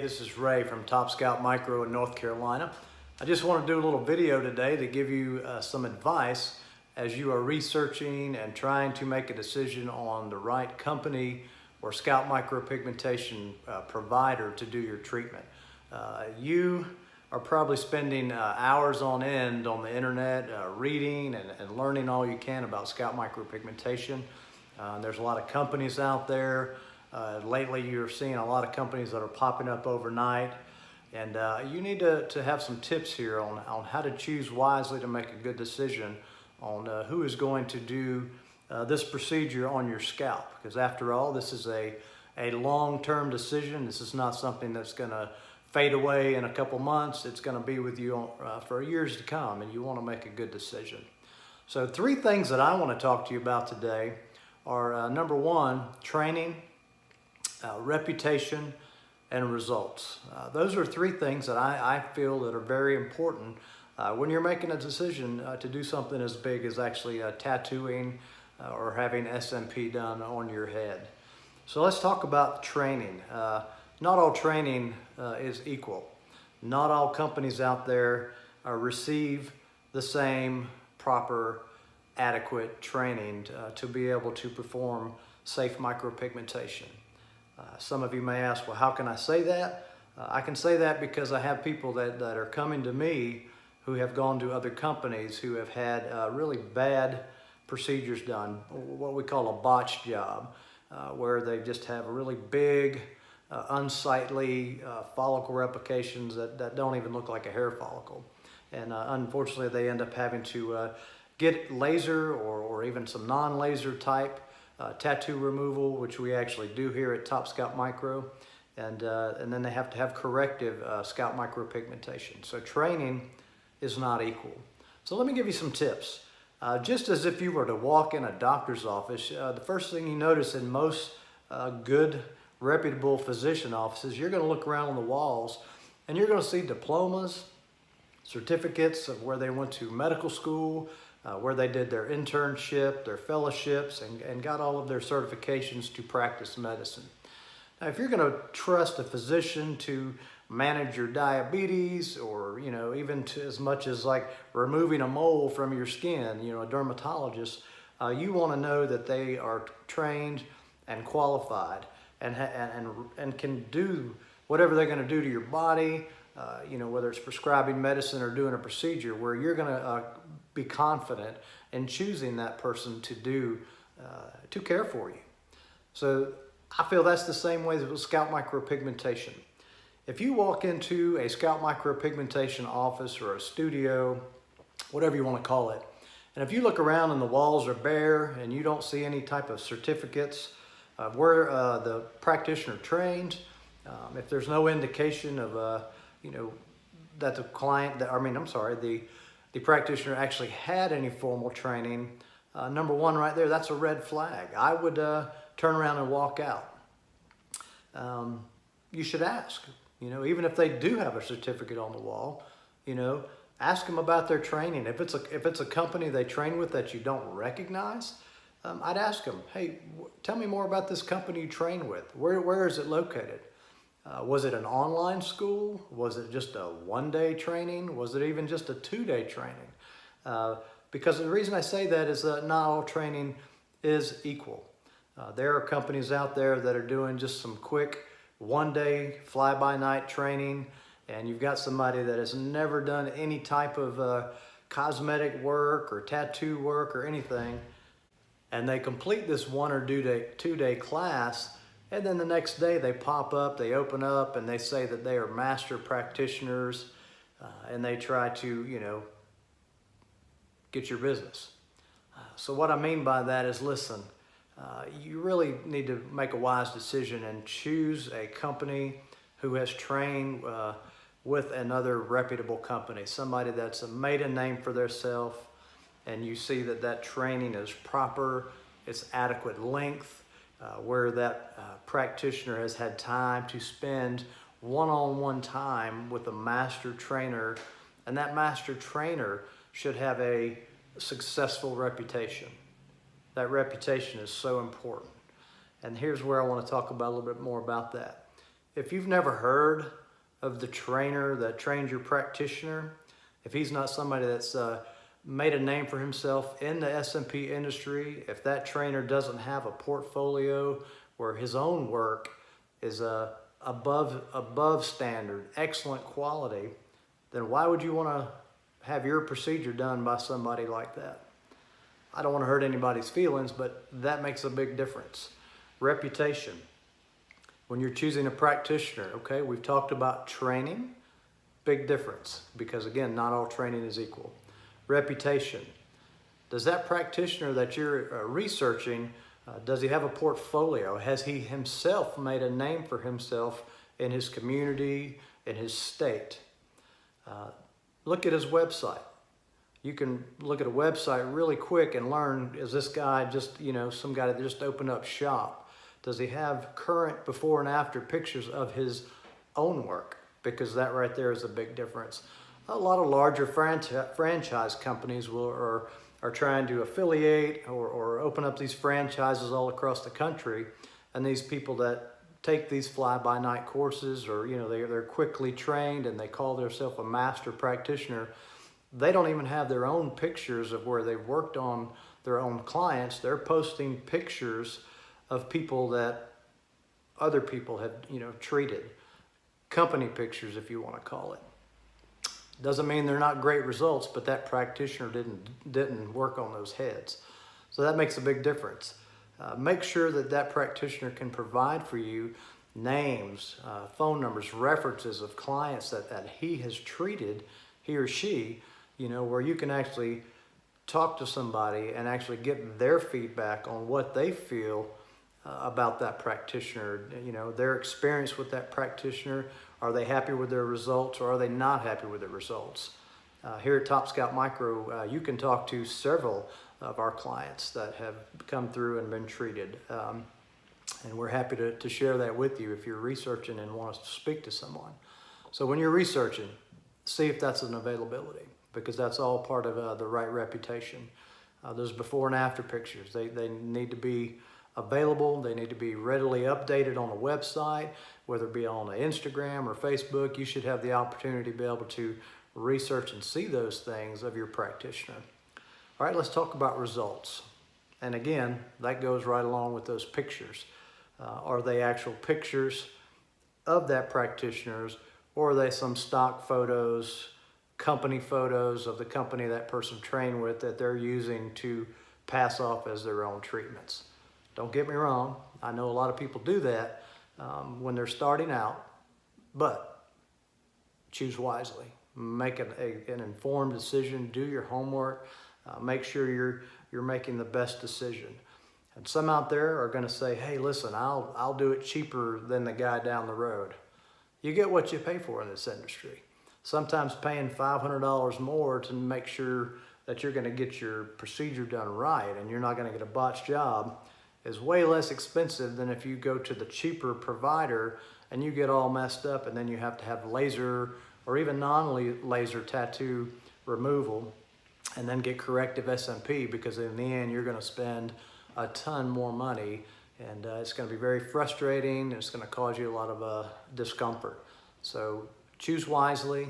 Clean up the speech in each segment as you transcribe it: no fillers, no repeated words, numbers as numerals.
this is Ray from Top Scalp Micro in North Carolina. I just want to do a little video today to give you some advice as you are researching and trying to make a decision on the right company or scalp micropigmentation provider to do your treatment. You are probably spending hours on end on the internet reading and learning all you can about scalp micropigmentation. There's a lot of companies out there. Lately you're seeing a lot of companies that are popping up overnight, and you need to have some tips here on how to choose wisely to make a good decision on who is going to do this procedure on your scalp, because after all, this is a long-term decision. This is not something that's going to fade away in a couple months. It's going to be with you for years to come, and you want to make a good decision. So 3 things that I want to talk to you about today are number 1, training, reputation, and results. Those are 3 things that I feel that are very important when you're making a decision to do something as big as actually tattooing or having SMP done on your head. So let's talk about training. Not all training is equal. Not all companies out there receive the same proper, adequate training to be able to perform safe micropigmentation. Some of you may ask, well, how can I say that? I can say that because I have people that are coming to me who have gone to other companies who have had really bad procedures done, what we call a botched job, where they just have really big, unsightly follicle replications that don't even look like a hair follicle. And unfortunately, they end up having to get laser or even some non-laser type tattoo removal, which we actually do here at Top Scalp Micro, and then they have to have corrective scalp micropigmentation. So training is not equal. So let me give you some tips. Just as if you were to walk in a doctor's office, the first thing you notice in most good, reputable physician offices, you're going to look around on the walls and you're going to see diplomas, certificates of where they went to medical school, where they did their internship, their fellowships, and got all of their certifications to practice medicine. Now, if you're going to trust a physician to manage your diabetes, or even to as much as like removing a mole from your skin, a dermatologist, you want to know that they are trained and qualified and can do whatever they're going to do to your body, whether it's prescribing medicine or doing a procedure, where you're going to be confident in choosing that person to care for you. So I feel that's the same way with scalp micropigmentation. If you walk into a scalp micropigmentation office or a studio, whatever you want to call it, and if you look around and the walls are bare and you don't see any type of certificates of where the practitioner trained, if there's no indication of that the client, the practitioner actually had any formal training, number 1 right there, that's a red flag. I would turn around and walk out. You should ask, even if they do have a certificate on the wall, ask them about their training. If it's a company they train with that you don't recognize, I'd ask them, hey, tell me more about this company you train with. Where is it located? Was it an online school? Was it just a 1-day training? Was it even just a 2-day training? Because the reason I say that is that not all training is equal. There are companies out there that are doing just some quick 1-day fly-by-night training, and you've got somebody that has never done any type of cosmetic work or tattoo work or anything, and they complete this 1 or 2-day class, and then the next day they pop up, they open up, and they say that they are master practitioners, and they try to, get your business. So what I mean by that is, listen, you really need to make a wise decision and choose a company who has trained with another reputable company, somebody that's made a name for themselves, and you see that training is proper, it's adequate length, where that practitioner has had time to spend one-on-one time with a master trainer, and that master trainer should have a successful reputation. That reputation is so important. And here's where I want to talk about a little bit more about that. if you've never heard of the trainer that trains your practitioner, if he's not somebody that's made a name for himself in the SMP industry, if that trainer doesn't have a portfolio where his own work is above standard, excellent quality, then why would you want to have your procedure done by somebody like that? I don't want to hurt anybody's feelings, but that makes a big difference. Reputation. When you're choosing a practitioner, okay, we've talked about training, big difference, because again, not all training is equal. Reputation. Does that practitioner that you're researching, does he have a portfolio? Has he himself made a name for himself in his community, in his state? Look at his website. You can look at a website really quick and learn, is this guy just, some guy that just opened up shop? Does he have current before and after pictures of his own work? Because that right there is a big difference. A lot of larger franchise companies are trying to affiliate or open up these franchises all across the country. And these people that take these fly-by-night courses, or they're quickly trained and they call themselves a master practitioner, they don't even have their own pictures of where they've worked on their own clients. They're posting pictures of people that other people have, treated. Company pictures, if you want to call it. Doesn't mean they're not great results, but that practitioner didn't work on those heads. So that makes a big difference. Make sure that practitioner can provide for you names, phone numbers, references of clients that he has treated, he or she, where you can actually talk to somebody and actually get their feedback on what they feel about that practitioner, their experience with that practitioner. Are they happy with their results, or are they not happy with their results? Here at Top Scalp Micro, you can talk to several of our clients that have come through and been treated. And we're happy to share that with you if you're researching and want us to speak to someone. So when you're researching, see if that's an availability, because that's all part of the right reputation. Those before and after pictures, they need to be available. They need to be readily updated on the website, whether it be on Instagram or Facebook. You should have the opportunity to be able to research and see those things of your practitioner. All right, let's talk about results. And again, that goes right along with those pictures. Are they actual pictures of that practitioners, or are they some stock photos, company photos of the company that person trained with that they're using to pass off as their own treatments? Don't get me wrong, I know a lot of people do that when they're starting out, but choose wisely. Make an informed decision, do your homework, make sure you're making the best decision. And some out there are gonna say, hey, listen, I'll do it cheaper than the guy down the road. You get what you pay for in this industry. Sometimes paying $500 more to make sure that you're gonna get your procedure done right and you're not gonna get a botched job is way less expensive than if you go to the cheaper provider and you get all messed up and then you have to have laser or even non-laser tattoo removal and then get corrective SMP, because in the end you're going to spend a ton more money, and it's going to be very frustrating. It's going to cause you a lot of discomfort. So choose wisely,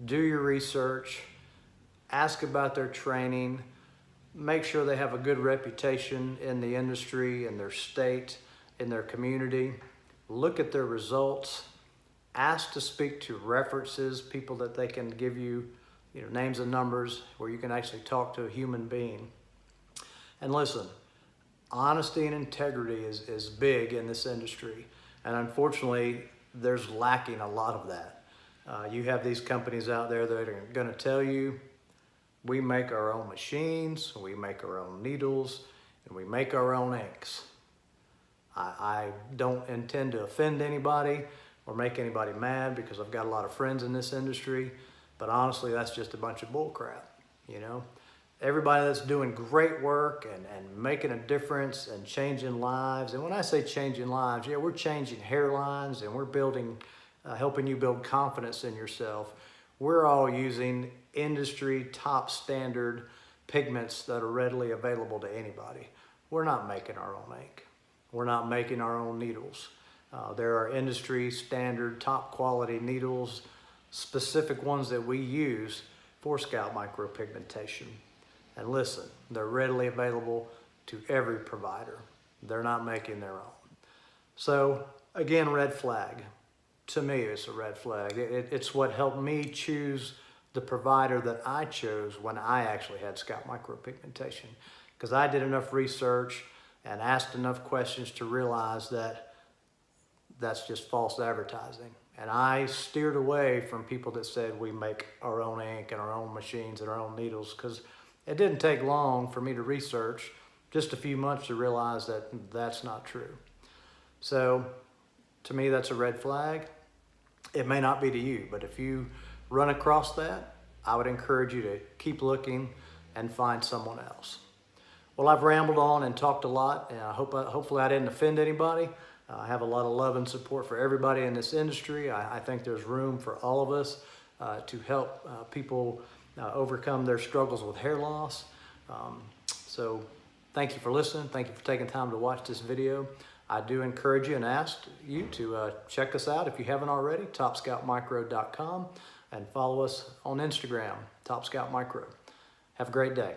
do your research, ask about their training, make sure they have a good reputation in the industry, in their state, in their community. Look at their results. Ask to speak to references, people that they can give you, names and numbers, where you can actually talk to a human being. And listen, honesty and integrity is big in this industry. And unfortunately, there's lacking a lot of that. You have these companies out there that are going to tell you, we make our own machines, we make our own needles, and we make our own inks. I don't intend to offend anybody or make anybody mad, because I've got a lot of friends in this industry, but honestly, that's just a bunch of bull crap, Everybody that's doing great work and making a difference and changing lives, and when I say changing lives, we're changing hairlines and we're building, helping you build confidence in yourself. We're all using industry top standard pigments that are readily available to anybody. We're not making our own ink. We're not making our own needles. There are industry standard, top quality needles, specific ones that we use for scalp micropigmentation. And listen, they're readily available to every provider. They're not making their own. So again, red flag. To me, it's a red flag. It's what helped me choose the provider that I chose when I actually had scalp micropigmentation, because I did enough research and asked enough questions to realize that that's just false advertising. And I steered away from people that said we make our own ink and our own machines and our own needles, because it didn't take long for me to research, just a few months to realize that that's not true. So to me, that's a red flag. It may not be to you, but if you run across that, I would encourage you to keep looking and find someone else. Well, I've rambled on and talked a lot, and hopefully I didn't offend anybody. I have a lot of love and support for everybody in this industry. I think there's room for all of us to help people overcome their struggles with hair loss. So thank you for listening. Thank you for taking time to watch this video. I do encourage you and ask you to check us out if you haven't already, topscalpmicro.com, and follow us on Instagram, topscalpmicro. Have a great day.